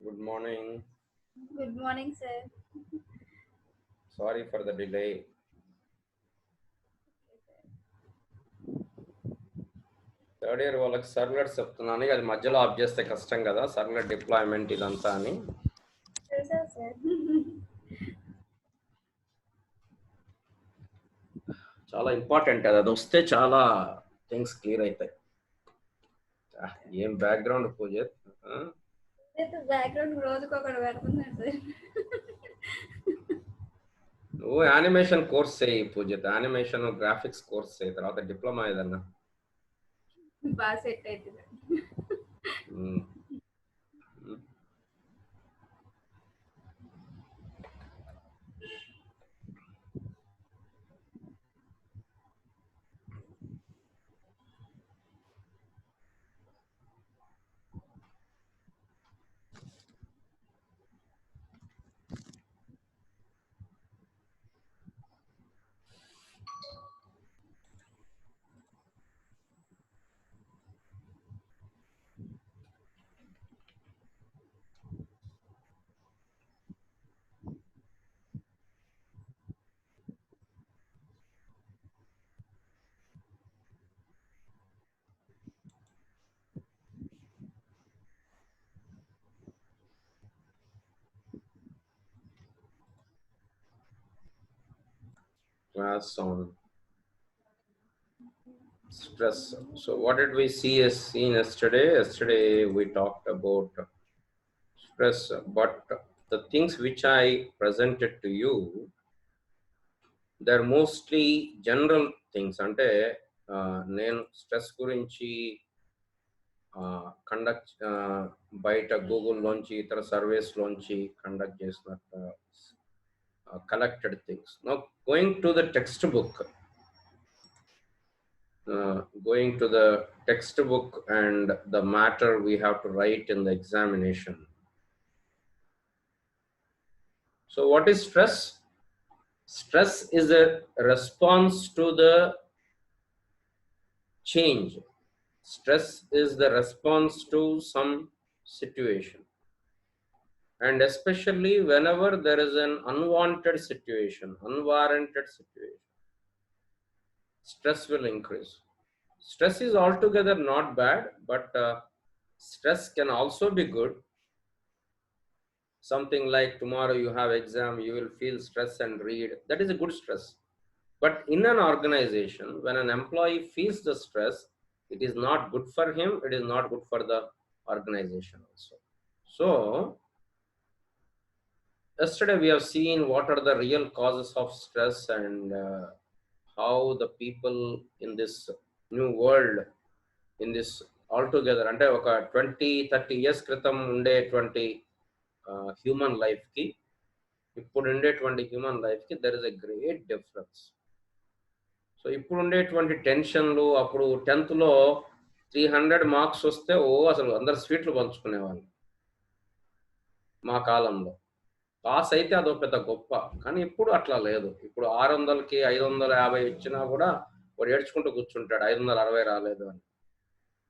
Good morning. Good morning, sir. Sorry for the delay. Third year వాళ్ళకి servlet చెప్తున్నాను, అది మధ్యలో ఆఫ్ చేస్తే కష్టం కదా, సర్వ్లెట్ డిప్లాయ్మెంట్ ఇదంతా అని. Sir. చాలా ఇంపార్టెంట్ అది వస్తే చాలా థింగ్స్ క్లియర్ అవుతాయి. ఏం బ్యాక్గ్రౌండ్ పూజ. బ్యాక్గ్రౌండ్ రోజుకి ఒకటి పెడుతున్నాడు సార్. నువ్వు యానిమేషన్ కోర్స్ చేయి పూజ, యానిమేషన్ గ్రాఫిక్స్ కోర్స్ చేయి, తర్వాత డిప్లొమా ఏదన్నా బాగా సెట్ అవుతుంది. class on stress. So what did we see as seen yesterday? Yesterday we talked about stress, but the things which I presented to you, they're mostly general things. అంటే నేను stress గురించి conduct బయట గూగుల్లోంచి ఇతర సర్వేస్లోంచి conduct చేసినట్టు collected things. Now going to the textbook, and the matter we have to write in the examination. So what is stress? Stress is a response to the change. Stress is the response to some situation, and especially whenever there is an unwanted situation, unwarranted situation, stress will increase. Stress is altogether not bad, but stress can also be good. Something like tomorrow you have exam, you will feel stress and read, that is a good stress. But in an organization, when an employee feels the stress, it is not good for him, it is not good for the organization also. So yesterday we have seen what are the real causes of stress, and how the people in this new world, in this altogether, అంటే ఒక 20-30 years క్రితం ఉండేటువంటి human లైఫ్కి ఇప్పుడు ఉండేటువంటి human లైఫ్కి there is a great difference. So ఇప్పుడు ఉండేటువంటి టెన్షన్లు, అప్పుడు 10th లో 300 మార్క్స్ వస్తే అసలు అందరు స్వీట్లు పంచుకునేవాళ్ళు. మా కాలంలో పాస్ అయితే అదో పెద్ద గొప్ప, కానీ ఇప్పుడు అట్లా లేదు. ఇప్పుడు 600కి 550 ఇచ్చినా కూడా వాడు ఏడ్చుకుంటూ కూర్చుంటాడు 560 రాలేదు అని.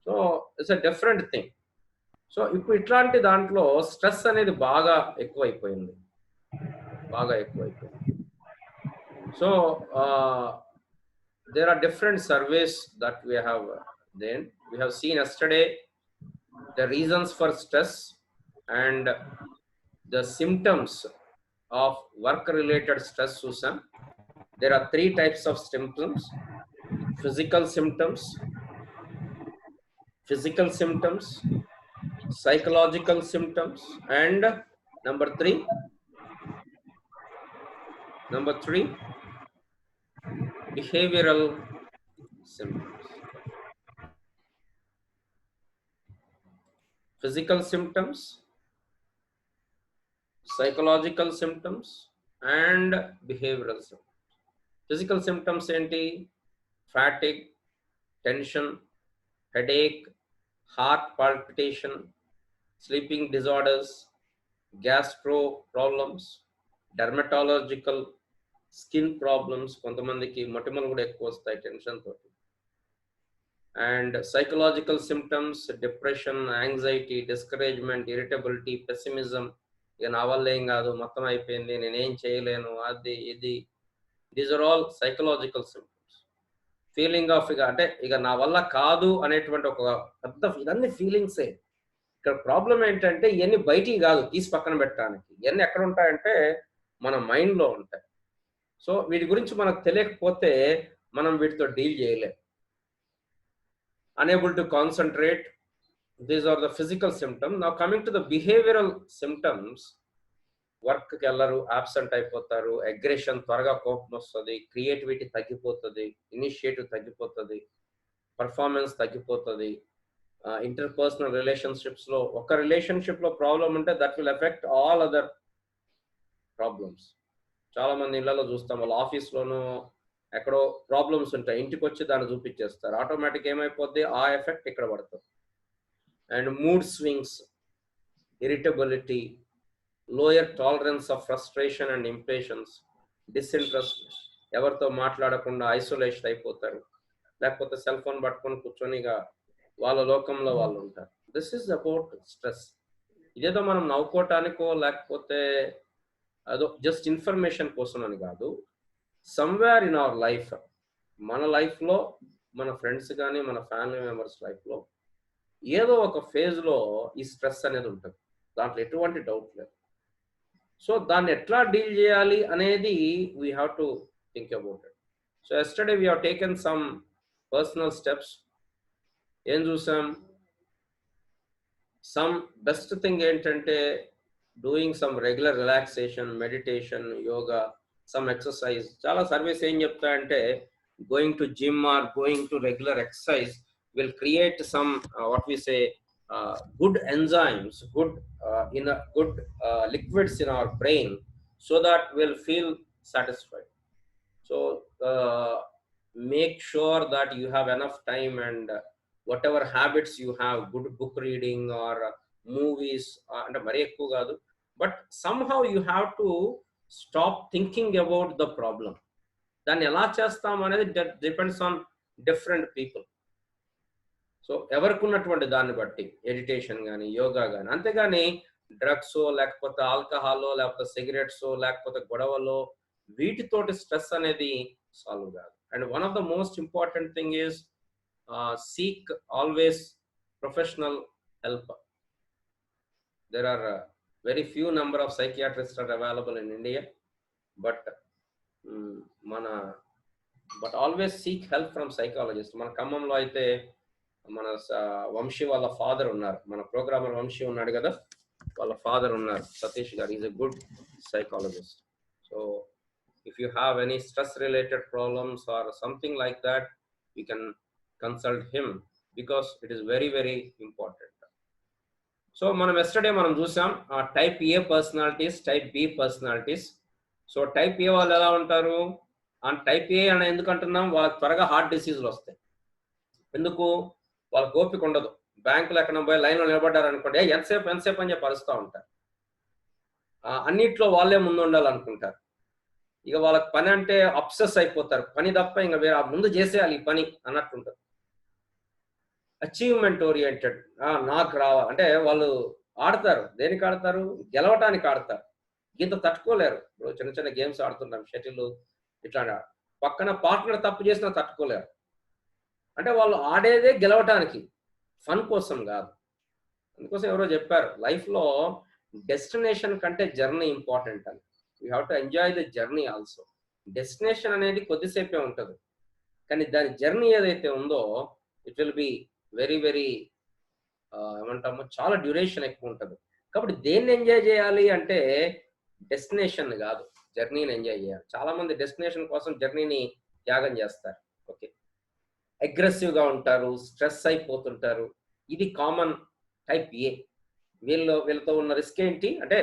So it's a different thing. So ఇప్పుడు ఇట్లాంటి దాంట్లో స్ట్రెస్ అనేది బాగా ఎక్కువైపోయింది. So there are different surveys that we have seen yesterday, the reasons for stress and the symptoms of work related stress. Susan, there are 3 types of symptoms: physical symptoms, psychological symptoms, and number 3, behavioral symptoms. Physical symptoms, psychological symptoms, and behavioral symptoms. Physical symptoms enti fatigue, tension, headache, heart palpitation, sleeping disorders, gastro problems, dermatological skin problems, కొంతమందికి మొటిమలు కూడా ఎక్కువ వస్తాయి tension తోటి, And psychological symptoms, depression, anxiety, discouragement, irritability, pessimism. ఇక నా వల్ల ఏం కాదు, మొత్తం అయిపోయింది, నేనేం చేయలేను, అది ఇది. These are all psychological symptoms. Feeling of ఇక అంటే ఇక నా వల్ల కాదు అనేటువంటి ఒక పెద్ద ఇవన్నీ ఫీలింగ్సే. ఇక్కడ ప్రాబ్లం ఏంటంటే ఇవన్నీ బయటికి కాదు తీసి పక్కన పెట్టడానికి, ఇవన్నీ ఎక్కడ ఉంటాయంటే మన మైండ్లో ఉంటాయి. సో వీటి గురించి మనకు తెలియకపోతే మనం వీటితో డీల్ చేయలేం. Unable to concentrate, these are the physical symptoms. Now coming to the behavioral symptoms, work కి వెళ్ళరు, అబ్సెంట్ అయిపోతారు, అగ్రెషన్, త్వరగా కోపం వస్తుంది, క్రియేటివిటీ తగ్గిపోతుంది, ఇనిషియేటివ్ తగ్గిపోతుంది, పర్ఫార్మెన్స్ తగ్గిపోతుంది. ఇంటర్పర్సనల్ రిలేషన్షిప్స్ లో ఒక రిలేషన్షిప్ లో ప్రాబ్లం ఉంటే that will effect all other problems. చాలా మంది ఇళ్లలో చూస్తాం, వాళ్ళ ఆఫీస్లోనూ ఎక్కడో ప్రాబ్లమ్స్ ఉంటాయి, ఇంటికి వచ్చి దాన్ని చూపించేస్తారు, ఆటోమేటిక్ ఏమైపోద్ది, ఆ ఎఫెక్ట్ ఇక్కడ పడుతుంది. And mood swings, irritability, lower tolerance of frustration and impatience, disinterest, ఎవరితో మాట్లాడకుండా ఐసోలేషన్ అయిపోతారు, లేకపోతే సెల్ ఫోన్ పట్టుకొని కూర్చొనిగా వాళ్ళ లోకంలో వాళ్ళు ఉంటారు. This is about stress. ఇదేదో మనం నవ్వుకోవటానికో లేకపోతే అదో జస్ట్ ఇన్ఫర్మేషన్ కోసం అని కాదు. సమ్వేర్ ఇన్ అవర్ లైఫ్, మన లైఫ్లో, మన ఫ్రెండ్స్ కానీ మన ఫ్యామిలీ మెంబర్స్ లైఫ్లో ఏదో ఒక ఫేజ్లో ఈ స్ట్రెస్ అనేది ఉంటుంది, దాంట్లో ఎటువంటి డౌట్ లేదు. సో దాన్ని ఎట్లా డీల్ చేయాలి అనేది we have to think about it. So yesterday we have taken some personal steps. ఏం చూసాం, సమ్ బెస్ట్ థింగ్ ఏంటంటే doing some regular relaxation, meditation, yoga, some exercise. చాలా సర్వీస్ ఏం చెప్తాయంటే going to gym or going to regular exercise will create some what we say good enzymes, good liquids in our brain, so that we'll feel satisfied. So make sure that you have enough time, and whatever habits you have, good book reading or movies, and mari ekku gaadu, but somehow you have to stop thinking about the problem. Danni ela chestam anedi depends on different people. So ఎవరికి ఉన్నటువంటి దాన్ని బట్టి meditation కానీ యోగా కానీ, అంతేగాని drugs లేకపోతే ఆల్కహాలో లేకపోతే cigarettes లేకపోతే గొడవలో వీటితోటి స్ట్రెస్ అనేది సాల్వ్ కాదు. And one of the most important thing is seek always professional help. There are very few number of psychiatrist are available in India, but always seek help from psychologist. మన ఖమ్మంలో అయితే మన వంశీ వాళ్ళ father ఉన్నారు, మన programmer Vamsi ఉన్నాడు కదా, వాళ్ళ ఫాదర్ ఉన్నారు, సతీష్ గారు. Is a good psychologist. So if you have any stress related problems or something like that, you can consult him, because it is very very important. So మనం ఎస్టర్డే మనం చూసాం type A personalities, type B personalities. So type A వాళ్ళు ఎలా ఉంటారు, and type ఏ అని ఎందుకు అంటున్నాం, వాళ్ళకి త్వరగా హార్ట్ డిసీజులు వస్తాయి. ఎందుకు, వాళ్ళకి ఓపిక ఉండదు. బ్యాంకులో ఎక్కడ పోయి లైన్లో నిలబడ్డారు అనుకోండి, ఎంతసేపు అని చెప్పి అరుస్తూ ఉంటారు. అన్నిట్లో వాళ్ళే ముందు ఉండాలనుకుంటారు. ఇక వాళ్ళకి పని అంటే అప్సెస్ అయిపోతారు, పని తప్ప ఇంకా వేరే ముందు చేసేయాలి ఈ పని అన్నట్టుంటారు. అచీవ్మెంట్ ఓరియంటెడ్, నాకు రావాలి అంటే వాళ్ళు ఆడతారు. దేనికి ఆడతారు, గెలవటానికి ఆడతారు. ఇంత తట్టుకోలేరు. ఇప్పుడు చిన్న చిన్న గేమ్స్ ఆడుతుంటాం, షటిల్ ఇట్లా, పక్కన పార్ట్నర్ తప్పు చేసినా తట్టుకోలేరు. అంటే వాళ్ళు ఆడేదే గెలవటానికి, ఫన్ కోసం కాదు. అందుకోసం ఎవరో చెప్పారు, లైఫ్లో డెస్టినేషన్ కంటే జర్నీ ఇంపార్టెంట్ అని. You have to enjoy the journey also. Destination అనేది కొద్దిసేపే ఉంటుంది, కానీ దాని జర్నీ ఏదైతే ఉందో it will be very very ఏమంటామో చాలా డ్యూరేషన్ ఎక్కువ ఉంటుంది. కాబట్టి దేన్ని ఎంజాయ్ చేయాలి అంటే డెస్టినేషన్ కాదు, జర్నీని ఎంజాయ్ చేయాలి. చాలా మంది డెస్టినేషన్ కోసం జర్నీని త్యాగం చేస్తారు. ఓకే, అగ్రెసివ్గా ఉంటారు, స్ట్రెస్ అయిపోతుంటారు. ఇది కామన్ టైప్ ఏ. వీళ్ళతో ఉన్న రిస్క్ ఏంటి అంటే,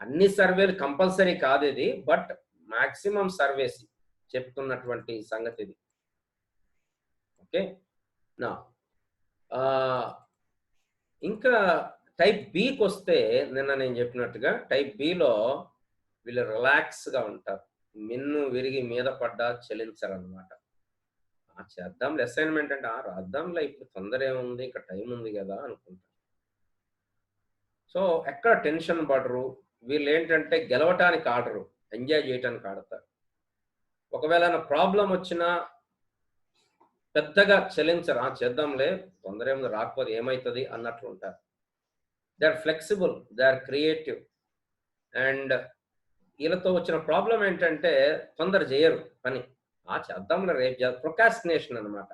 అన్ని సర్వేలు కంపల్సరీ కాదు ఇది, బట్ మాక్సిమం సర్వేస్ చెప్తున్నటువంటి సంగతి ఇది. ఓకే, నా ఇంకా టైప్ బికి వస్తే, నిన్న నేను చెప్పినట్టుగా టైప్ బిలో వీళ్ళు రిలాక్స్గా ఉంటారు, మిన్ను విరిగి మీద పడ్డా చలించరు అనమాట. చేద్దాంలే అసైన్మెంట్ అంటే రాద్దాంలే ఇప్పుడు తొందర ఏముంది ఇంకా టైం ఉంది కదా అనుకుంటా. సో ఎక్కడ టెన్షన్ పడరు. వీళ్ళు ఏంటంటే గెలవటానికి ఆడరు, ఎంజాయ్ చేయటానికి ఆడతారు. ఒకవేళ ప్రాబ్లం వచ్చినా పెద్దగా చెల్లించరు, చేద్దాంలే తొందర ఏముంది రాకపోతే ఏమవుతుంది అన్నట్లు ఉంటారు. They are flexible, they are creative. And వీళ్ళతో వచ్చిన ప్రాబ్లం ఏంటంటే తొందర చేయరు పని. చేద్దాంలే రేపు ప్రొకాస్టినేషన్ అనమాట.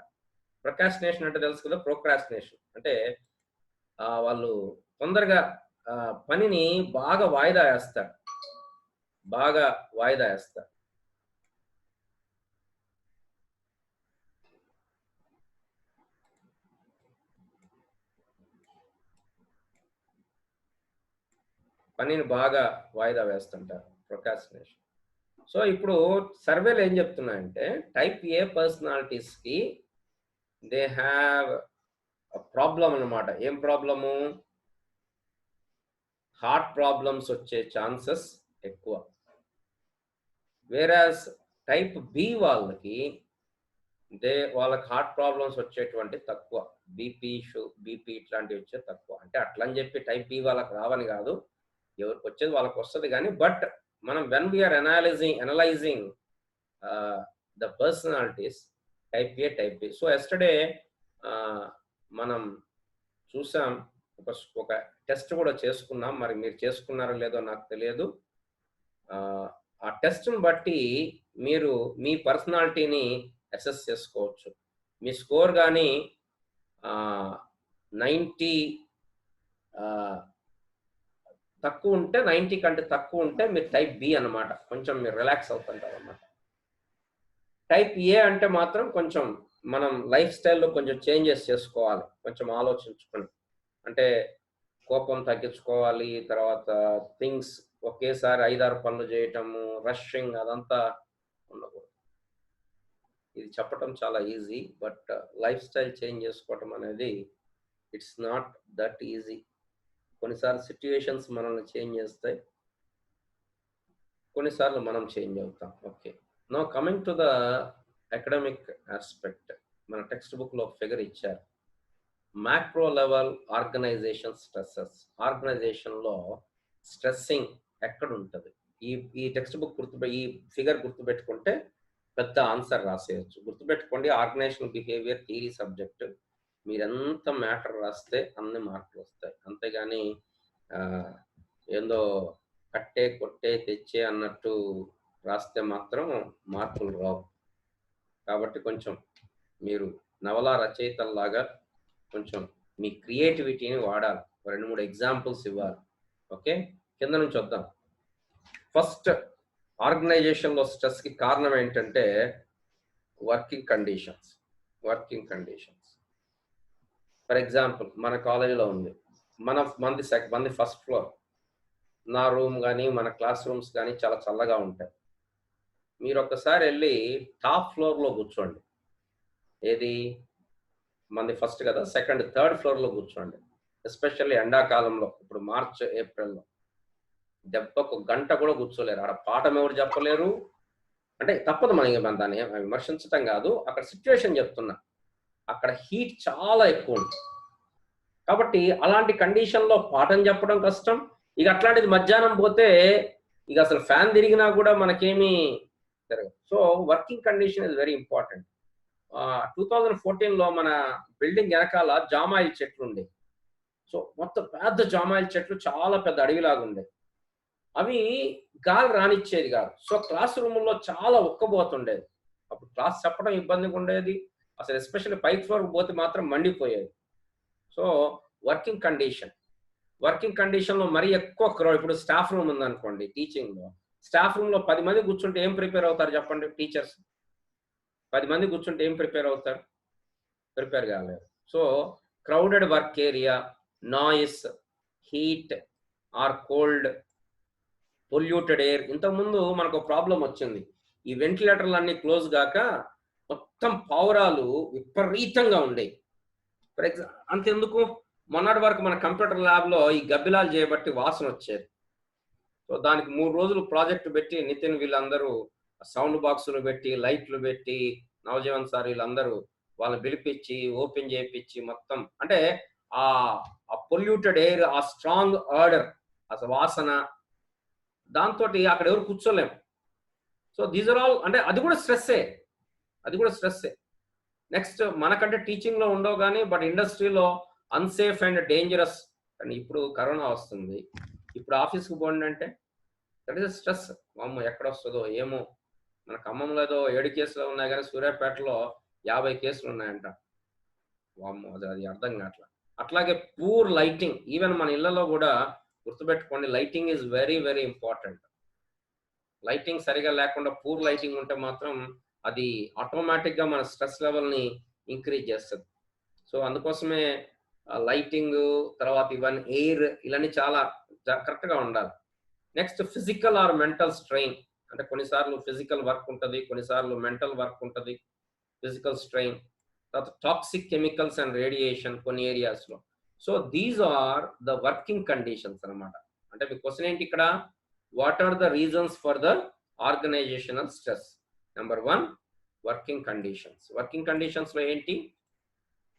ప్రొకాస్టినేషన్ అంటే తెలుసు కదా, ప్రోక్రాస్టినేషన్ అంటే వాళ్ళు తొందరగా పనిని బాగా వాయిదా వేస్తారు, బాగా వాయిదా వేస్తారు. పనిని బాగా వాయిదా వేస్తుంటారు, ప్రొకాస్టినేషన్. సో ఇప్పుడు సర్వేలు ఏం చెప్తున్నాయంటే టైప్ ఏ పర్సనాలిటీస్కి దే హ్యావ్ ప్రాబ్లం అన్నమాట. ఏం ప్రాబ్లము? హార్ట్ ప్రాబ్లమ్స్ వచ్చే ఛాన్సెస్ ఎక్కువ. వేరాస్ టైప్ బి వాళ్ళకి వాళ్ళకి హార్ట్ ప్రాబ్లమ్స్ వచ్చేటువంటి తక్కువ, బీపీ ఇట్లాంటివి వచ్చే తక్కువ. అంటే అట్లా అని చెప్పి టైప్ బి వాళ్ళకి రావని కాదు, ఎవరికి వచ్చేది వాళ్ళకి వస్తుంది. కానీ బట్ మనం when we're analysing the personalities type A type B. So yesterday మనం చూసాం, ఒక టెస్ట్ కూడా చేసుకున్నాం. మరి మీరు చేసుకున్నారో లేదో నాకు తెలియదు. ఆ టెస్ట్ని బట్టి మీరు మీ పర్సనాలిటీని అసెస్ చేసుకోవచ్చు. మీ స్కోర్ కానీ 90 తక్కువ ఉంటే, 90 కంటే తక్కువ ఉంటే మీరు టైప్ బి అన్నమాట. కొంచెం మీరు రిలాక్స్ అవుతుంటారు అన్నమాట. టైప్ ఏ అంటే మాత్రం కొంచెం మనం లైఫ్ స్టైల్లో కొంచెం చేంజెస్ చేసుకోవాలి, కొంచెం ఆలోచించుకొని. అంటే కోపం తగ్గించుకోవాలి, తర్వాత థింగ్స్ ఒకేసారి 5-6 పనులు చేయటము, రషింగ్ అదంతా ఉండకూడదు. ఇది చెప్పటం చాలా easy, but life style change చేసుకోవటం అనేది ఇట్స్ నాట్ దట్ ఈజీ. కొన్నిసార్లు సిచ్యువేషన్స్ మనల్ని చేంజ్ చేస్తాయి, కొన్నిసార్లు మనం చేంజ్ అవుతాం. Okay, now coming to the academic aspect. మన టెక్స్ట్ బుక్లో ఫిగర్ ఇచ్చారు, మ్యాక్రో లెవెల్ ఆర్గనైజేషన్ స్ట్రెస్సెస్. ఆర్గనైజేషన్లో స్ట్రెస్సింగ్ ఎక్కడ ఉంటుంది? ఈ టెక్స్ట్ బుక్ ఈ ఫిగర్ గుర్తుపెట్టుకుంటే పెద్ద ఆన్సర్ రాసేయచ్చు. గుర్తుపెట్టుకోండి, ఆర్గనైజేషన్ బిహేవియర్ థియరీ సబ్జెక్ట్. మీరు ఎంత మ్యాటర్ రాస్తే అన్ని మార్కులు వస్తాయి. అంతేగాని ఏందో కట్టే కొట్టే తెచ్చే అన్నట్టు రాస్తే మాత్రం మార్కులు రావు. కాబట్టి కొంచెం మీరు నవలా రచయితల్లాగా కొంచెం మీ క్రియేటివిటీని వాడాలి. 2-3 ఎగ్జాంపుల్స్ ఇవ్వాలి. ఓకే, కింద నుంచి వద్దాం. ఫస్ట్, ఆర్గనైజేషన్లో స్ట్రెస్కి కారణం ఏంటంటే వర్కింగ్ కండిషన్స్. ఫర్ ఎగ్జాంపుల్, మన కాలేజీలో ఉంది, మంది ఫస్ట్ ఫ్లోర్. నా రూమ్ కానీ మన క్లాస్ రూమ్స్ కానీ చాలా చల్లగా ఉంటాయి. మీరు ఒక్కసారి వెళ్ళి టాప్ ఫ్లోర్లో కూర్చోండి. ఏది మంది ఫస్ట్ కదా, సెకండ్ థర్డ్ ఫ్లోర్లో కూర్చోండి. ఎస్పెషల్లీ ఎండాకాలంలో, ఇప్పుడు మార్చ్ ఏప్రిల్లో దెబ్బకు గంట కూడా కూర్చోలేరు. ఆడ పాఠం ఎవరు చెప్పలేరు. అంటే తప్పదు, మనం దాన్ని విమర్శించటం కాదు, అక్కడ సిచ్యువేషన్ చెప్తున్నా. అక్కడ హీట్ చాలా ఎక్కువ ఉంది. కాబట్టి అలాంటి కండిషన్లో పాఠం చెప్పడం కష్టం. ఇక అట్లాంటిది మధ్యాహ్నం పోతే ఇక అసలు ఫ్యాన్ తిరిగినా కూడా మనకేమీ జరగదు. So working condition is very important. 2014లో మన బిల్డింగ్ వెనకాల జామాయిల్ చెట్లు ఉండే. సో మొత్తం పెద్ద జామాయిల్ చెట్లు, చాలా పెద్ద అడవిలాగా ఉండే. అవి గాలి రానిచ్చేది కాదు. సో క్లాస్ రూమ్లో చాలా ఉక్కబోతుండేది. అప్పుడు క్లాస్ చెప్పడం ఇబ్బందిగా ఉండేది. అసలు ఎస్పెషల్లీ పై ఫ్లోర్కి పోతే మాత్రం మండిపోయేది. సో వర్కింగ్ కండిషన్లో మరీ ఎక్కువ క్రౌడ్. ఇప్పుడు స్టాఫ్ రూమ్ ఉందనుకోండి, టీచింగ్లో స్టాఫ్ రూమ్లో 10 మంది కూర్చుంటే ఏం ప్రిపేర్ అవుతారు చెప్పండి? టీచర్స్ 10 మంది కూర్చుంటే ఏం ప్రిపేర్ అవుతారు? ప్రిపేర్ కాలేరు. So crowded work area, noise, heat or cold, polluted air. ఇంతకుముందు మనకు ప్రాబ్లం వచ్చింది, ఈ వెంటిలేటర్లు అన్ని క్లోజ్ గాక మొత్తం పావురాలు విపరీతంగా ఉండేవి. ఫర్ ఎగ్జాంపుల్, అంతెందుకు, మొన్నటి వరకు మన కంప్యూటర్ ల్యాబ్లో ఈ గబ్బిలాలు చేయబట్టి వాసన వచ్చేది. సో దానికి 3 రోజులు ప్రాజెక్ట్ పెట్టి నితిన్ వీళ్ళందరూ సౌండ్ బాక్సులు పెట్టి, లైట్లు పెట్టి, నవజీవన్ సార్ వీళ్ళందరూ వాళ్ళని పిలిపించి ఓపెన్ చేయించి మొత్తం అంటే ఆ పొల్యూటెడ్ ఎయిర్, ఆ స్ట్రాంగ్ ఆర్డర్, అసలు వాసన, దాంతో అక్కడ ఎవరు కూర్చోలేము. సో దీస్ ఆర్ ఆల్ అంటే అది కూడా స్ట్రెస్సే, అది కూడా స్ట్రెస్సే. నెక్స్ట్ మనకంటే టీచింగ్లో ఉండవు కానీ బట్ ఇండస్ట్రీలో అన్సేఫ్ అండ్ డేంజరస్. అండ్ ఇప్పుడు కరోనా వస్తుంది, ఇప్పుడు ఆఫీస్కి పోండి అంటే దట్ ఈస్ స్ట్రెస్. అమ్మ ఎక్కడ వస్తుందో ఏమో. మన ఖమ్మంలో ఏదో 7 కేసులు ఉన్నాయి కానీ సూర్యాపేటలో 50 కేసులు ఉన్నాయంట. వామ్మో, అది అర్థం కావట్లా. అట్లాగే పూర్ లైటింగ్, ఈవెన్ మన ఇళ్లలో కూడా గుర్తుపెట్టుకోండి, lighting is very very important. Lighting సరిగా లేకుండా పూర్ లైటింగ్ ఉంటే మాత్రం అది ఆటోమేటిక్గా మన స్ట్రెస్ లెవెల్ని ఇంక్రీజ్ చేస్తుంది. సో అందుకోసమే లైటింగ్, తర్వాత ఇవన్నీ ఎయిర్, ఇవన్నీ చాలా కరెక్ట్గా ఉండాలి. Next physical or mental strain, అంటే కొన్నిసార్లు ఫిజికల్ వర్క్ ఉంటుంది, కొన్నిసార్లు మెంటల్ వర్క్ ఉంటుంది, ఫిజికల్ స్ట్రెయిన్. తర్వాత టాక్సిక్ కెమికల్స్ అండ్ రేడియేషన్ కొన్ని ఏరియాస్లో. So these are the working conditions అనమాట. అంటే మీ క్వశ్చన్ ఏంటి ఇక్కడ, what are the reasons for the organisational stress? Number 1 working conditions. Working కండిషన్స్లో ఏంటి?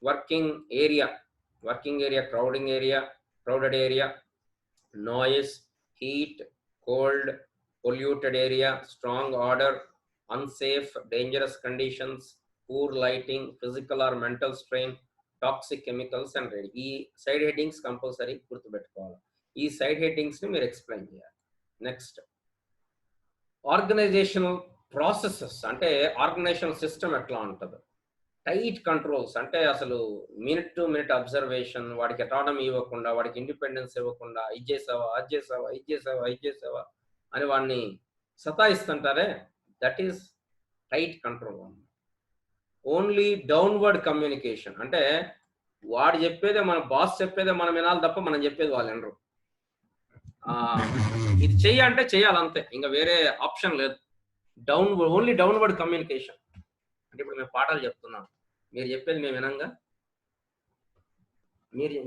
Working area, crowded area, noise, heat, cold, polluted area, strong order, unsafe, dangerous conditions, poor lighting, physical or mental strain, toxic chemicals and ఈ side headings compulsory గుర్తుపెట్టుకోవాలి. ఈ side headings ని మీరు explain చేయాలి. Next organisational processes, అంటే organisational system ఎట్లా ఉంటుంది. Tight controls, అంటే అసలు మినిట్ టు మినిట్ అబ్జర్వేషన్, వాడికి అటానమీ ఇవ్వకుండా, వాడికి ఇండిపెండెన్స్ ఇవ్వకుండా, ఇది చేసావా అని వాడిని సతాయిస్తుంటారే, that is tight control. Only downward communication, అంటే వాడు చెప్పేదే, మన బాస్ చెప్పేదే మనం వినాలి తప్ప మనం చెప్పేది వాళ్ళు వినరు. ఇది చెయ్యంటే చెయ్యాలంతే, ఇంకా వేరే ఆప్షన్ లేదు. Only downward communication. అంటే ఇప్పుడు మేము పాఠాలు చెప్తున్నాం, మీరు చెప్పేది మేము వినంగా,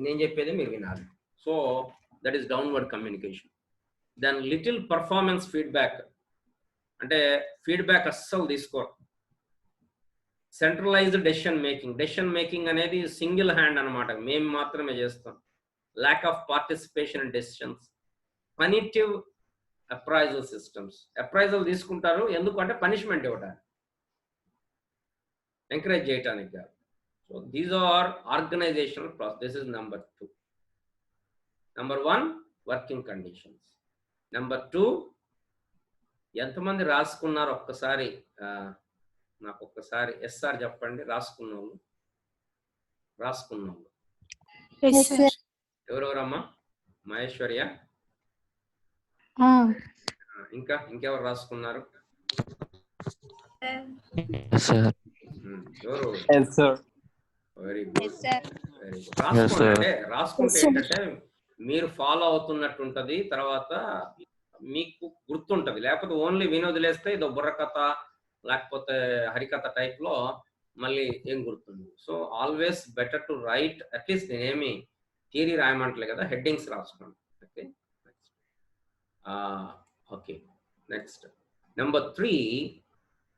నేను చెప్పేది మీరు వినాలి. So that is downward communication. Then little performance feedback, అంటే ఫీడ్బ్యాక్ అస్సలు తీసుకోరు. సెంట్రలైజ్డ్ డెసిషన్ మేకింగ్ అనేది సింగిల్ హ్యాండ్ అనమాట, మేము మాత్రమే చేస్తాం. Lack of participation in decisions. Punitive appraisal systems, appraisal తీసుకుంటారు ఎందుకంటే పనిష్మెంట్ ఇవ్వడానికి, ఎంకరేజ్ చేయటానికి కాదు. So these are organisational process. This is number 2. Number 1 working conditions. Number 2 ఎంతమంది రాసుకున్నారు ఒక్కసారి నాకు ఒక్కసారి ఎస్ఆర్ చెప్పండి. రాసుకున్నాము ఎవరెవరమ్మా? మహేశ్వర్య, ఇంకెవరు రాసుకున్నారు? Very good. రాసుకుంటే ఏంటంటే మీరు ఫాలో అవుతున్నట్టు ఉంటది, తర్వాత మీకు గుర్తుంటది. లేకపోతే ఓన్లీ వినోదిలేస్తే ఇదో బుర్రకథ లేకపోతే హరికథ టైప్ లో మళ్ళీ ఏం గుర్తుంది. So always better to write, at least నేనేమి థియరీ రాయమంటలే కదా, హెడ్డింగ్స్ రాసుకోండి. Okay, okay. Next number 3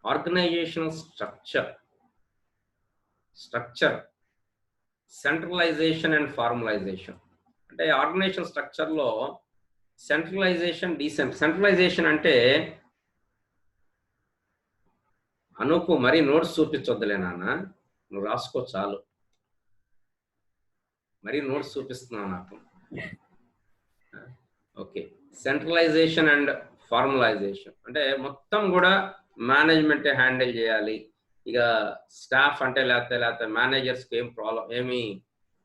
organisational structure, centralisation and formalisation. అంటే ఆర్గనైజేషన్ స్ట్రక్చర్లో సెంట్రలైజేషన్, సెంట్రలైజేషన్ అంటే అనుకు మరీ నోట్స్ చూపించొద్దులే నాన్న, నువ్వు రాసుకో చాలు. మరీ నోట్స్ చూపిస్తున్నావు నాకు. ఓకే, సెంట్రలైజేషన్ అండ్ ఫార్మలైజేషన్ అంటే మొత్తం కూడా మేనేజ్మెంటే హ్యాండిల్ చేయాలి. ఇక స్టాఫ్ అంటే లేకపోతే మేనేజర్స్కి ఏం ప్రాబ్లం ఏమీ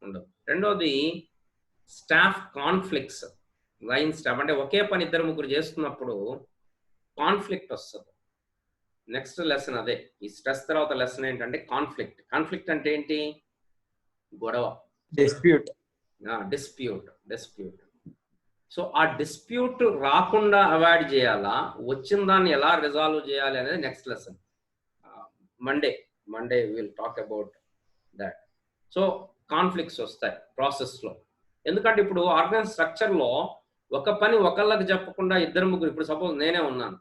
ఉండదు. రెండోది స్టాఫ్ కాన్ఫ్లిక్ట్స్. లైన్ స్టాఫ్ అంటే ఒకే పని 2-3 చేస్తున్నప్పుడు కాన్ఫ్లిక్ట్ వస్తుంది. నెక్స్ట్ లెసన్ అదే. ఈ స్ట్రెస్ తర్వాత లెసన్ ఏంటంటే కాన్ఫ్లిక్ట్ అంటే ఏంటి? గొడవ, డిస్ప్యూట్. సో ఆ డిస్ప్యూట్ రాకుండా అవాయిడ్ చేయాలా, వచ్చిన దాన్ని ఎలా రిజాల్వ్ చేయాలి అనేది next lesson. Monday will talk about that. So conflicts వస్తాయి ప్రాసెస్లో. ఎందుకంటే ఇప్పుడు ఆర్గనైజ్ స్ట్రక్చర్లో ఒక పని ఒకళ్ళకి చెప్పకుండా 2-3, ఇప్పుడు సపోజ్ నేనే ఉన్నాను,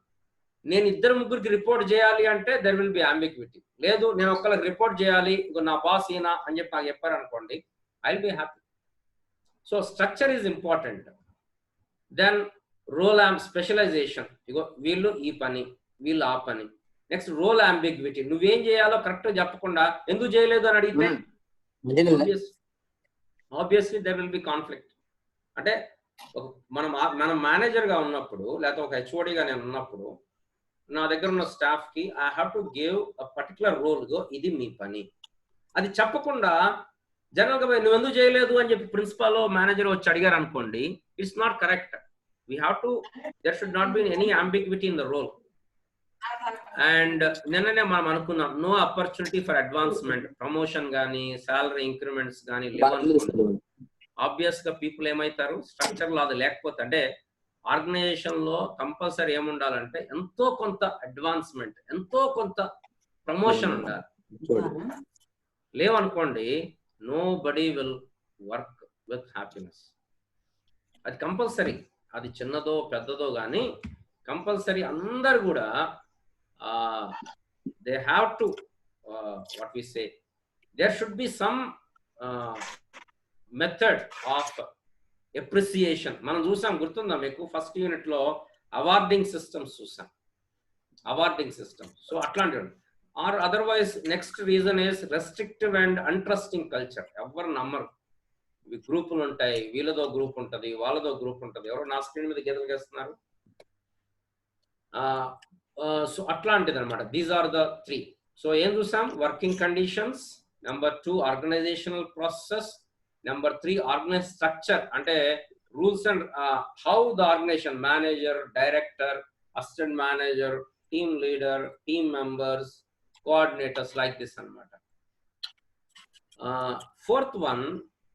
నేను ఇద్దరు ముగ్గురికి రిపోర్ట్ చేయాలి అంటే దెర్ విల్ బి అంబిగ్విటీ. లేదు నేను ఒక్కరికి రిపోర్ట్ చేయాలి, ఇంకో నా బాస్ ఈయన అని చెప్పి నాకు చెప్పారు అనుకోండి, I will be happy. So structure is important. Then role specialisation, ఇగో వీళ్ళు ఈ పని, వీళ్ళు ఆ పని. నెక్స్ట్ రోల్ అంబిగ్విటీ, నువ్వేం చేయాలో కరెక్ట్ చెప్పకుండా ఎందుకు చేయలేదు అని అడిగితే obviously there will be conflict. అంటే మనం మేనేజర్గా ఉన్నప్పుడు లేకపోతే ఒక హెచ్ఓడిగా నేను ఉన్నప్పుడు నా దగ్గర ఉన్న స్టాఫ్కి I have to give a particular role, ఇది మీ పని. అది చెప్పకుండా జనరల్గా నువ్వు ఎందుకు చేయలేదు అని చెప్పి ప్రిన్సిపాల్ మేనేజర్ వచ్చి అడిగారు అనుకోండి, it's not correct. We have to, there should not be any ambiguity in the role. And నిన్ననే మనం అనుకున్నాం, no opportunity for advancement, promotion కానీ శాలరీ ఇంక్రిమెంట్స్ కానీ లేవనుకోండి, ఆబ్వియస్ గా పీపుల్ ఏమవుతారు, స్ట్రక్చర్ లో అది లేకపోతే, అంటే ఆర్గనైజేషన్ లో కంపల్సరీ ఏముండాలంటే ఎంతో కొంత అడ్వాన్స్మెంట్, ఎంతో కొంత ప్రమోషన్ ఉండాలి. లేవనుకోండి, nobody will work with happiness. అది కంపల్సరీ, అది చిన్నదో పెద్దదో కానీ కంపల్సరీ అందరు కూడా they have to what we say, there should be some method of appreciation. మనం చూసాం, గుర్తుందా మీకు, ఫస్ట్ యూనిట్ లో అవార్డింగ్ సిస్టమ్స్ చూసాం, అవార్డింగ్ సిస్టమ్. సో అట్లాంటివి. Or otherwise next reason is restrictive and untrusting culture. ఎవరు నమ్మరు, గ్రూపులు ఉంటాయి, వీళ్ళదో గ్రూప్ ఉంటుంది, వాళ్ళదో గ్రూప్ ఉంటుంది. ఎవరో నా స్క్రీన్ మీద గీతలు వేస్తున్నారు. సో అట్లాంటిది అనమాట. These are the 3. సో ఏం చూసాం, working conditions, number 2 organisational process, number 3 organise structure, అంటే rules and how the organisation, manager, director, assistant manager, team leader, team members, coordinators, like this అనమాట. 4th one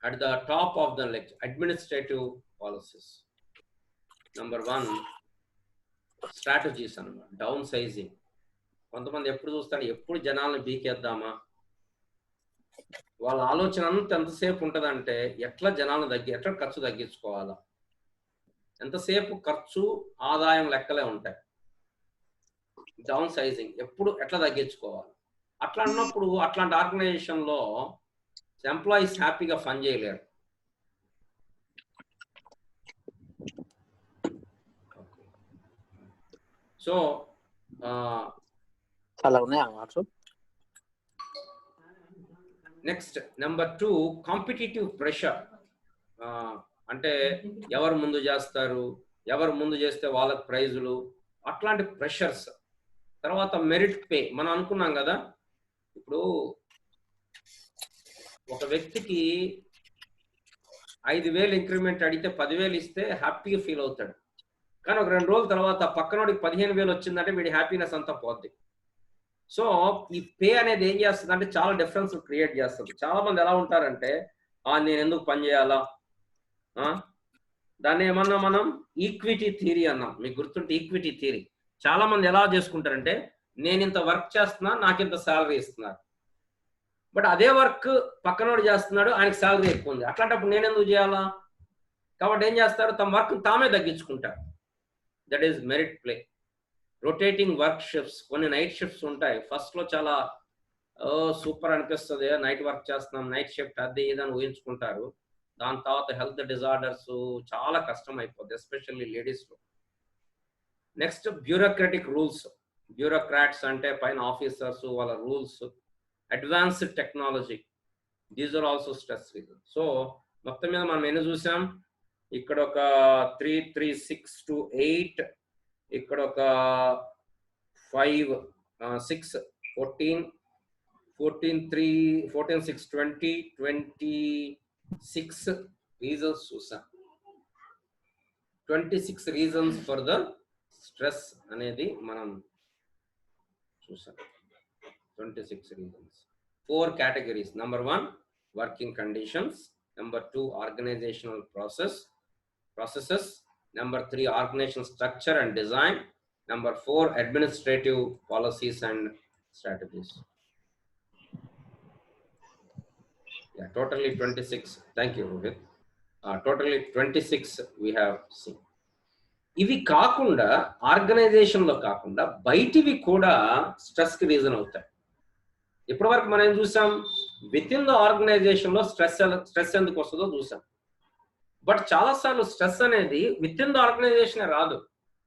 at the top of the lecture, administrative policies. Number 1 strategies అన్నమాట. Down sizing. కొంతమంది ఎప్పుడు చూస్తారు, ఎప్పుడు జనాలను బీకేద్దామా, వాళ్ళ ఆలోచన అంతా ఎంతసేపు ఉంటుందంటే ఎట్లా జనాలను ఎట్లా ఖర్చు తగ్గించుకోవాలా, ఎంతసేపు ఖర్చు ఆదాయం లెక్కలే ఉంటాయి. డౌన్ సైజింగ్, ఎప్పుడు ఎట్లా తగ్గించుకోవాలి. అట్లా అన్నప్పుడు అట్లాంటి ఆర్గనైజేషన్ లో ఎంప్లాయీస్ హ్యాపీగా పని చేయలేరు. సో చాలా ఉన్నాయి awards. Next number 2 competitive pressure. అంటే ఎవరు ముందు చేస్తారు, ఎవరు ముందు చేస్తే వాళ్ళకి ప్రైజులు, అట్లాంటి ప్రెషర్స్. తర్వాత మెరిట్ పే. మనం అనుకున్నాం కదా, ఇప్పుడు ఒక వ్యక్తికి 5,000 ఇంక్రిమెంట్ అడిగితే 10,000 ఇస్తే హ్యాపీగా ఫీల్ అవుతాడు. కానీ ఒక 2 రోజుల తర్వాత పక్కనోడికి 15,000 వచ్చిందంటే వీడి హ్యాపీనెస్ అంతా పోద్ది. సో ఈ పే అనేది ఏం చేస్తుంది అంటే చాలా డిఫరెన్స్ క్రియేట్ చేస్తుంది. చాలా మంది ఎలా ఉంటారంటే, నేను ఎందుకు పని చేయాలా, దాన్ని ఏమన్నా మనం ఈక్విటీ థియరీ అన్నాం. మీకు గుర్తుంటే ఈక్విటీ థియరీ. చాలా మంది ఎలా చేసుకుంటారంటే, నేను ఇంత వర్క్ చేస్తున్నా, నాకు ఇంత శాలరీ ఇస్తున్నారు, బట్ అదే వర్క్ పక్కనోడు చేస్తున్నాడు, ఆయనకి శాలరీ ఎక్కువ ఉంది. అట్లాంటప్పుడు నేను ఎందుకు చేయాలా? కాబట్టి ఏం చేస్తారు, తమ వర్క్ తామే తగ్గించుకుంటారు. That is merit play. Rotating work shifts. కొన్ని నైట్ షిఫ్ట్స్ ఉంటాయి. ఫస్ట్ లో చాలా సూపర్ అనిపిస్తుంది, నైట్ వర్క్ చేస్తున్నాం, నైట్ షిఫ్ట్ అది ఇదని ఊహించుకుంటారు. దాని తర్వాత హెల్త్ డిజార్డర్స్ చాలా కష్టం అయిపోద్ది, ఎస్పెషల్లీ లేడీస్ లో. Next bureaucratic rules. బ్యూరోక్రాట్స్ అంటే పైన ఆఫీసర్స్, వాళ్ళ rules. Advanced technology, these are also stress reason. So మొత్తం మీద మనం ఎన్ని చూసాం, ఇక్కడ ఒక 3, 3, 6 to 8, ఇక్కడ ఒక 5, 6, 14, 3, 14, 6, 20, 26 రీజన్స్ చూసాం. 26 రీజన్స్ ఫర్ ద స్ట్రెస్ అనేది మనం చూసాం. 26 reasons. 4 categories. Number 1 working conditions, number 2 organizational processes, number 3 organizational structure and design, number 4 administrative policies and strategies. Yeah, totally 26. Thank you, Rohit. Totally 26 we have seen. ఇవి కాకుండా ఆర్గనైజేషన్లో కాకుండా బయటివి కూడా స్ట్రెస్కి reason అవుతాయి. ఇప్పటి వరకు మనం ఏం చూసాం, విత్ ఇన్ ద ఆర్గనైజేషన్లో స్ట్రెస్ ఎందుకు వస్తుందో చూసాం. బట్ చాలాసార్లు స్ట్రెస్ అనేది విత్ ఇన్ ద ఆర్గనైజేషన్ రాదు,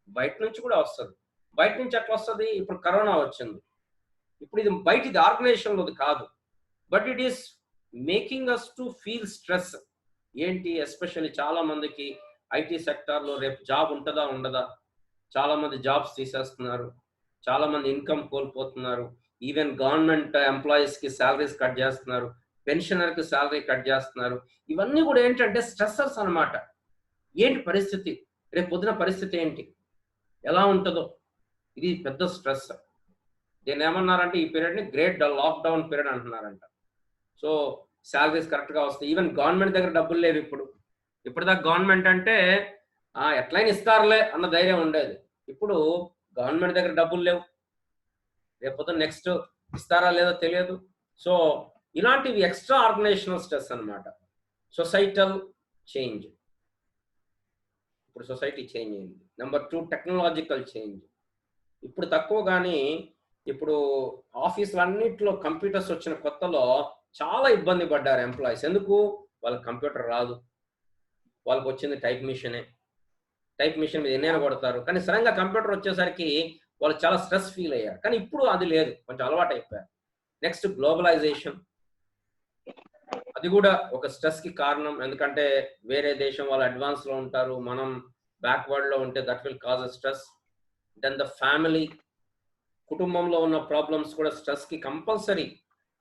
బయట నుంచి కూడా వస్తుంది. బయట నుంచి ఎట్లా వస్తుంది? ఇప్పుడు కరోనా వచ్చింది, ఇప్పుడు ఇది బయటిది ఆర్గనైజేషన్లోది కాదు, but it is making us to feel stress. ఏంటి? ఎస్పెషల్లీ చాలా మందికి ఐటీ సెక్టార్లో రేపు జాబ్ ఉంటుందా ఉండదా, చాలా మంది జాబ్స్ తీసేస్తున్నారు, చాలా మంది ఇన్కమ్ కోల్పోతున్నారు, ఈవెన్ గవర్నమెంట్ ఎంప్లాయీస్కి శాలరీస్ కట్ చేస్తున్నారు, పెన్షనర్కి శాలరీ కట్ చేస్తున్నారు. ఇవన్నీ కూడా ఏంటంటే స్ట్రెస్సర్స్ అన్నమాట. ఏంటి పరిస్థితి, రేపు పొద్దున పరిస్థితి ఏంటి, ఎలా ఉంటుందో, ఇది పెద్ద స్ట్రెస్. దీన్ని ఏమన్నారంటే ఈ పీరియడ్ని గ్రేట్ లాక్డౌన్ పీరియడ్ అంటున్నారంట. సో శాలరీస్ కరెక్ట్గా వస్తాయి. ఈవెన్ గవర్నమెంట్ దగ్గర డబ్బులు లేవు ఇప్పటిదాకా గవర్నమెంట్ అంటే ఎట్లయినా ఇస్తారులే అన్న ధైర్యం ఉండేది. ఇప్పుడు గవర్నమెంట్ దగ్గర డబ్బులు లేవు, రేపు నెక్స్ట్ ఇస్తారా లేదో తెలియదు. సో ఇలాంటివి ఎక్స్ట్రా ఆర్గనైజేషనల్ స్ట్రెస్ అన్నమాట. సొసైటల్ చేంజ్, ఇప్పుడు సొసైటీ చేంజ్ అయింది. Number 2 technological change. ఇప్పుడు తక్కువ కానీ ఇప్పుడు ఆఫీసులన్నింటిలో కంప్యూటర్స్ వచ్చిన కొత్తలో చాలా ఇబ్బంది పడ్డారు ఎంప్లాయీస్. ఎందుకు? వాళ్ళకి కంప్యూటర్ రాదు, వాళ్ళకి వచ్చింది టైప్ మిషనే, టైప్ మిషన్ మీద ఎన్నైనా కొడతారు. కానీ సడన్గా కంప్యూటర్ వచ్చేసరికి వాళ్ళు చాలా స్ట్రెస్ ఫీల్ అయ్యారు. కానీ ఇప్పుడు అది లేదు, కొంచెం అలవాటు అయిపోయారు. నెక్స్ట్ గ్లోబలైజేషన్, అది కూడా ఒక స్ట్రెస్కి కారణం. ఎందుకంటే వేరే దేశం వాళ్ళు అడ్వాన్స్లో ఉంటారు, మనం బ్యాక్వర్డ్లో ఉంటే that will cause a stress. Then the family, కుటుంబంలో ఉన్న ప్రాబ్లమ్స్ కూడా స్ట్రెస్కి కంపల్సరీ.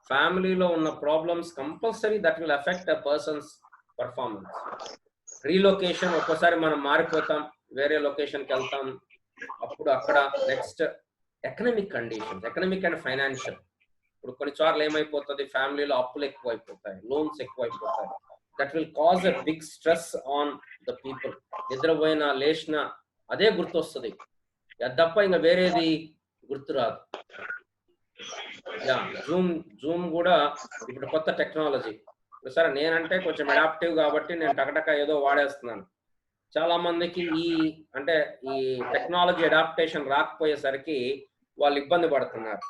ఫ్యామిలీలో ఉన్న problems compulsory that will effect a person's performance. Relocation, ఒక్కోసారి మనం మారిపోతాం, వేరే లొకేషన్కి వెళ్తాం, అప్పుడు అక్కడ next economic conditions, economic and financial. ఇప్పుడు కొన్నిసార్లు ఏమైపోతుంది, ఫ్యామిలీలో అప్పులు ఎక్కువైపోతాయి, లోన్స్ ఎక్కువైపోతాయి. That will cause a big stress on the people. నిద్రపోయినా లేచినా అదే గుర్తొస్తుంది, అది తప్ప ఇంకా వేరేది గుర్తురాదు. జూమ్ కూడా ఇప్పుడు కొత్త టెక్నాలజీ. సరే నేనంటే కొంచెం అడాప్టివ్ కాబట్టి నేను టకటక ఏదో వాడేస్తున్నాను. చాలా మందికి ఈ టెక్నాలజీ అడాప్టేషన్ రాకపోయేసరికి వాళ్ళు ఇబ్బంది పడుతున్నారు.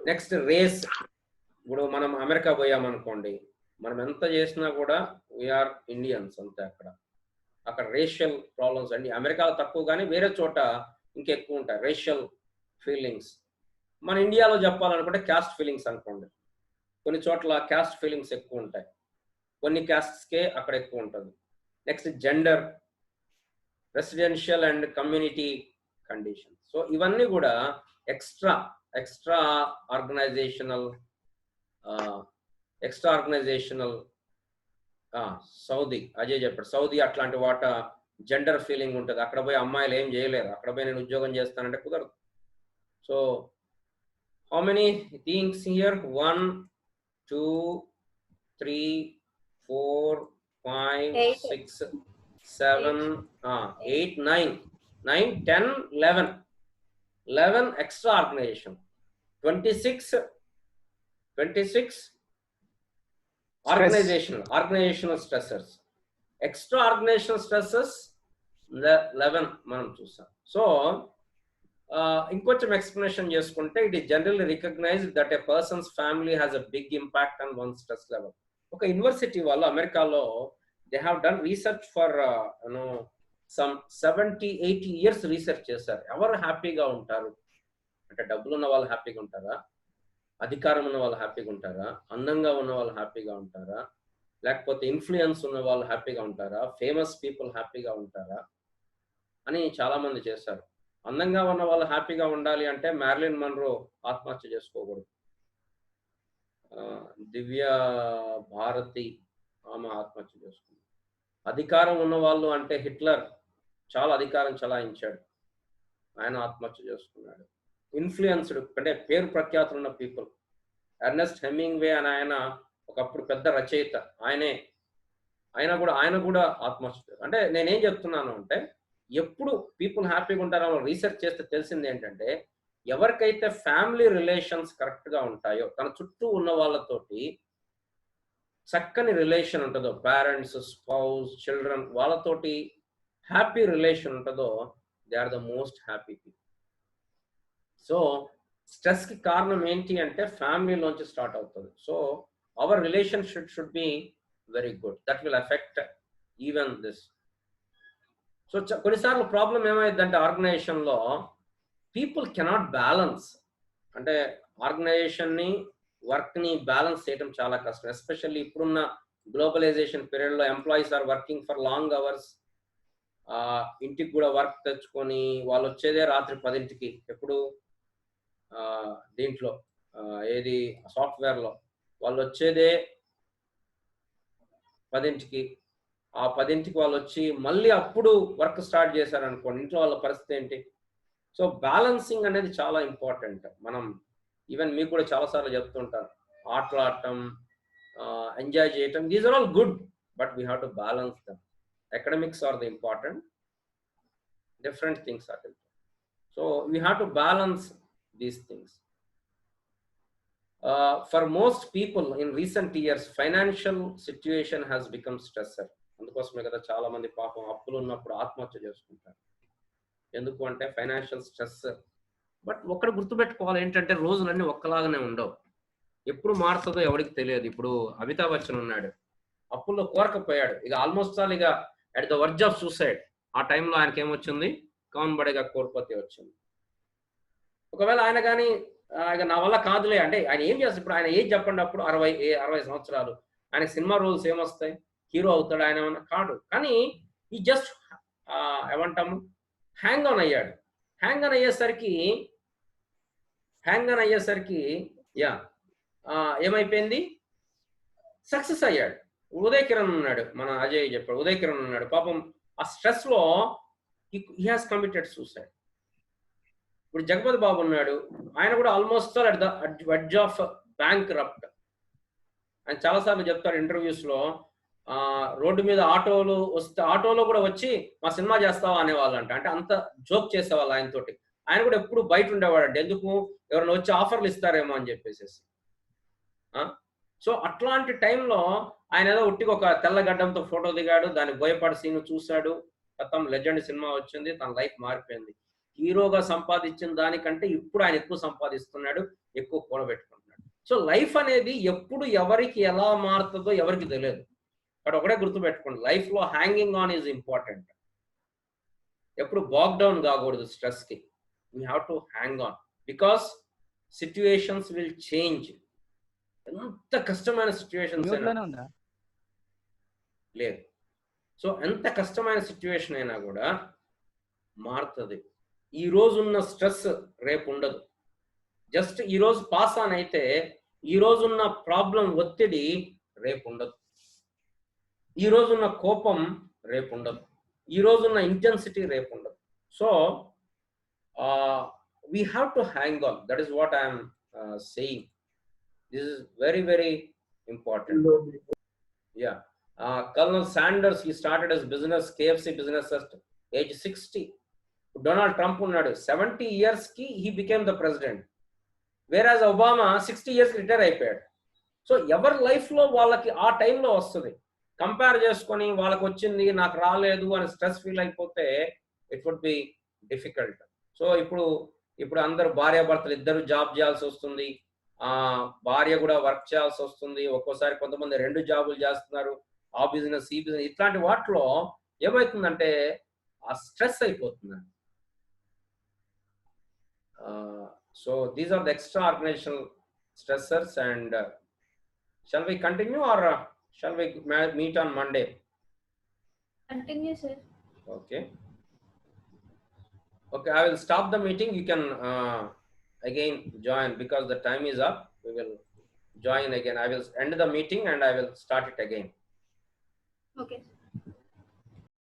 Next race. ఇప్పుడు మనం అమెరికా పోయామనుకోండి, మనం ఎంత చేసినా కూడా వీఆర్ ఇండియన్స్ అంతే. అక్కడ రేషియల్ ప్రాబ్లమ్స్ అండి అమెరికాలో తక్కువ, కానీ వేరే చోట ఇంకెక్కువ ఉంటాయి రేషియల్ ఫీలింగ్స్. మన ఇండియాలో చెప్పాలనుకుంటే క్యాస్ట్ ఫీలింగ్స్ అనుకోండి, కొన్ని చోట్ల క్యాస్ట్ ఫీలింగ్స్ ఎక్కువ ఉంటాయి, కొన్ని క్యాస్ట్స్కే అక్కడ ఎక్కువ ఉంటుంది. Next gender, residential and community conditions. So ఇవన్నీ కూడా ఎక్స్ట్రా ఆర్గనైజేషనల్ సౌదీ, అజయ్ చెప్పాడు, సౌదీ అట్లాంటి వాట జెండర్ ఫీలింగ్ ఉంటుంది. అక్కడ పోయి అమ్మాయిలు ఏం చేయలేరు, అక్కడ పోయి నేను ఉద్యోగం చేస్తానంటే కుదరదు. So how many things here? 1 2 3 4 5 6 7 8 9 10 11 extra organization, 26 organizational stressors. Extra organizational stresses 11 మనం చూసాం. సో ఇంకొంచెం ఎక్స్ప్లెనేషన్ చేసుకుంటే, it is generally recognised that a person's family has a big impact on one stress level. ఒక యూనివర్సిటీ వాళ్ళు అమెరికాలో they have done research for some 70-80 years research చేశారు. ఎవరు హ్యాపీగా ఉంటారు అంటే, డబ్బులు ఉన్న వాళ్ళు హ్యాపీగా ఉంటారా, అధికారం ఉన్న వాళ్ళు హ్యాపీగా ఉంటారా, అందంగా ఉన్న వాళ్ళు హ్యాపీగా ఉంటారా, లేకపోతే ఇన్ఫ్లుయెన్స్ ఉన్న వాళ్ళు హ్యాపీగా ఉంటారా, ఫేమస్ పీపుల్ హ్యాపీగా ఉంటారా అని చాలామంది చేశారు. అందంగా ఉన్న వాళ్ళు హ్యాపీగా ఉండాలి అంటే మ్యారిలిన్ మన్రో ఆత్మహత్య చేసుకోకూడదు, దివ్య భారతి ఆమె ఆత్మహత్య చేసుకుంది. అధికారం ఉన్న వాళ్ళు అంటే హిట్లర్ చాలా అధికారం చలాయించాడు, ఆయన ఆత్మహత్య చేసుకున్నాడు. ఇన్ఫ్లుయెన్స్డ్ అంటే పేరు ప్రఖ్యాతులు ఉన్న పీపుల్, ఎర్నెస్ట్ హెమింగ్వే అని ఆయన ఒకప్పుడు పెద్ద రచయిత, ఆయన కూడా ఆత్మహత్య. అంటే నేనేం చెప్తున్నాను అంటే, ఎప్పుడు పీపుల్ హ్యాపీగా ఉంటారో రీసెర్చ్ చేస్తే తెలిసింది ఏంటంటే, ఎవరికైతే ఫ్యామిలీ రిలేషన్స్ కరెక్ట్గా ఉంటాయో, తన చుట్టూ ఉన్న వాళ్ళతోటి చక్కని రిలేషన్ ఉంటుందో, పేరెంట్స్, స్పౌస్, చిల్డ్రన్, వాళ్ళతోటి హ్యాపీ రిలేషన్ ఉంటుందో they are the most happy people. So స్ట్రెస్కి కారణం ఏంటి అంటే ఫ్యామిలీలోంచి స్టార్ట్ అవుతుంది. So our relationship should be very good, that will effect even this. So కొన్నిసార్లు ప్రాబ్లం ఏమైందంటే ఆర్గనైజేషన్లో పీపుల్ కెనాట్ బ్యాలెన్స్, అంటే ఆర్గనైజేషన్ని వర్క్ని బ్యాలెన్స్ చేయడం చాలా కష్టం. ఎస్పెషల్లీ ఇప్పుడున్న గ్లోబలైజేషన్ పీరియడ్లో employees are working for long hours. ఇంటికి కూడా వర్క్ తెచ్చుకొని వాళ్ళు వచ్చేదే రాత్రి 10ంటికి. ఎప్పుడు దీంట్లో ఏది సాఫ్ట్వేర్లో వాళ్ళు వచ్చేదే 10ంటికి. ఆ 10ంటికి వాళ్ళు వచ్చి మళ్ళీ అప్పుడు వర్క్ స్టార్ట్ చేశారనుకోండి, ఇంట్లో వాళ్ళ పరిస్థితి ఏంటి? సో బ్యాలెన్సింగ్ అనేది చాలా ఇంపార్టెంట్. మనం ఈవెన్ మీకు కూడా చాలాసార్లు చెప్తుంటాను, ఆటలు ఆడటం, ఎంజాయ్ చేయటం, these are all good, but we have to balance them. Academics are the important, different things are there. So we have to balance these things. For most people in recent years, financial situation has become stressor. అందుకోసమే కదా చాలా మంది పాపం అప్పులు ఉన్నప్పుడు ఆత్మహత్య చేసుకుంటారు. ఎందుకు అంటే ఫైనాన్షియల్ స్ట్రెస్. బట్ ఒక్కడ గుర్తుపెట్టుకోవాలి ఏంటంటే రోజులన్నీ ఒక్కలాగానే ఉండవు, ఎప్పుడు మారుతుందో ఎవరికి తెలియదు. ఇప్పుడు అమితాబ్ బచ్చన్ ఉన్నాడు, అప్పుల్లో కోరకపోయాడు, ఇక ఆల్మోస్ట్ ఆల్ ఇక at the verge of suicide. ఆ టైంలో ఆయనకి ఏమొచ్చింది? కౌన్ బడేగా కోల్పోతే వచ్చింది. ఒకవేళ ఆయన కానీ ఇక నా వల్ల కాదులే అంటే ఆయన ఏం చేస్తాడు? ఇప్పుడు ఆయన ఏజ్ చెప్పండి, అప్పుడు 60 సంవత్సరాలు. ఆయన సినిమా రోల్స్ ఏమొస్తాయి? హీరో అవుతాడు ఆయన? ఏమన్నా కాడు. కానీ ఈ జస్ట్ ఏమంటాము, హ్యాంగ్ ఆన్ అయ్యాడు. హ్యాంగ్ ఆన్ అయ్యేసరికి ఏమైపోయింది? సక్సెస్ అయ్యాడు. ఉదయ్ కిరణ్ ఉన్నాడు, మన అజయ్ చెప్పాడు, ఉదయ్ కిరణ్ ఉన్నాడు, పాపం ఆ స్ట్రెస్ లో హీ హాస్ కమిటెడ్ సూసైడ్. ఇప్పుడు జగపతి బాబు ఉన్నాడు, ఆయన కూడా almost at the verge of bankrupt. ఆయన చాలాసార్లు చెప్తారు ఇంటర్వ్యూస్ లో, రోడ్డు మీద ఆటోలు వస్తే ఆటోలో కూడా వచ్చి మా సినిమా చేస్తావా అనేవాళ్ళంట. అంటే అంత జోక్ చేసేవాళ్ళు ఆయనతోటి. ఆయన కూడా ఎప్పుడు బయట ఉండేవాడంటే, ఎందుకు ఎవరైనా వచ్చి ఆఫర్లు ఇస్తారేమో అని చెప్పేసి. సో అట్లాంటి టైంలో ఆయన ఏదో ఉట్టిగా ఒక తెల్లగడ్డంతో ఫోటో దిగాడు, దాని బోయపాటి సీన్ చూశాడు, మొత్తం లెజెండ్ సినిమా వచ్చింది, తన లైఫ్ మారిపోయింది. హీరోగా సంపాదించిన దానికంటే ఇప్పుడు ఆయన ఎక్కువ సంపాదిస్తున్నాడు, ఎక్కువ కూడబెట్టుకుంటున్నాడు. సో లైఫ్ అనేది ఎప్పుడు ఎవరికి ఎలా మారుతుందో ఎవరికి తెలియదు. బట్ ఒకటే గుర్తుపెట్టుకోండి, లైఫ్ లో హ్యాంగింగ్ ఆన్ ఈజ్ ఇంపార్టెంట్. ఎప్పుడు బాక్ డౌన్ కాకూడదు స్ట్రెస్ కి. We have to hang on because situations will change. ఎంత కష్టమైన సిచ్యువేషన్స్ అయినా లేదు. సో ఎంత కష్టమైన సిచ్యువేషన్ అయినా కూడా మారుతుంది. ఈ రోజున్న స్ట్రెస్ రేపు ఉండదు. జస్ట్ ఈ రోజు పాస్ ఆన్ అయితే ఈ రోజున్న ప్రాబ్లం, ఒత్తిడి రేపు ఉండదు. ఈ రోజున్న కోపం రేపు ఉండదు. ఈ రోజున్న ఇంటెన్సిటీ రేపు ఉండదు. So we have to hang on. That is what I'm saying. This is very, very important. Yeah. Colonel Sanders, he started his business, KFC business at age 60. Donald Trump ఉన్నాడు 70 years కి he became the president. Whereas Obama 60 years retire అయిపోయాడు. So ఎవరి life లో వాళ్ళకి ఆ టైంలో వస్తుంది. Compare చేసుకొని వాళ్ళకి వచ్చింది నాకు రాలేదు అని స్ట్రెస్ ఫీల్ అయిపోతే it would be difficult. So ఇప్పుడు అందరు భార్యాభర్తలు ఇద్దరు జాబ్ చేయాల్సి వస్తుంది, భార్య కూడా వర్క్ చేయాల్సి వస్తుంది. ఒక్కోసారి కొంతమంది 2 జాబులు చేస్తున్నారు, ఆ బిజినెస్ ఈ బిజినెస్. ఇట్లాంటి వాటిలో ఏమవుతుందంటే ఆ స్ట్రెస్ అయిపోతుందండి. So these are the extra organisational stressors. And shall we continue or shall we meet on Monday? Continue, sir. Okay, I will stop the meeting. You can again join because the time is up. We will join again. I will end the meeting and I will start it again. Okay.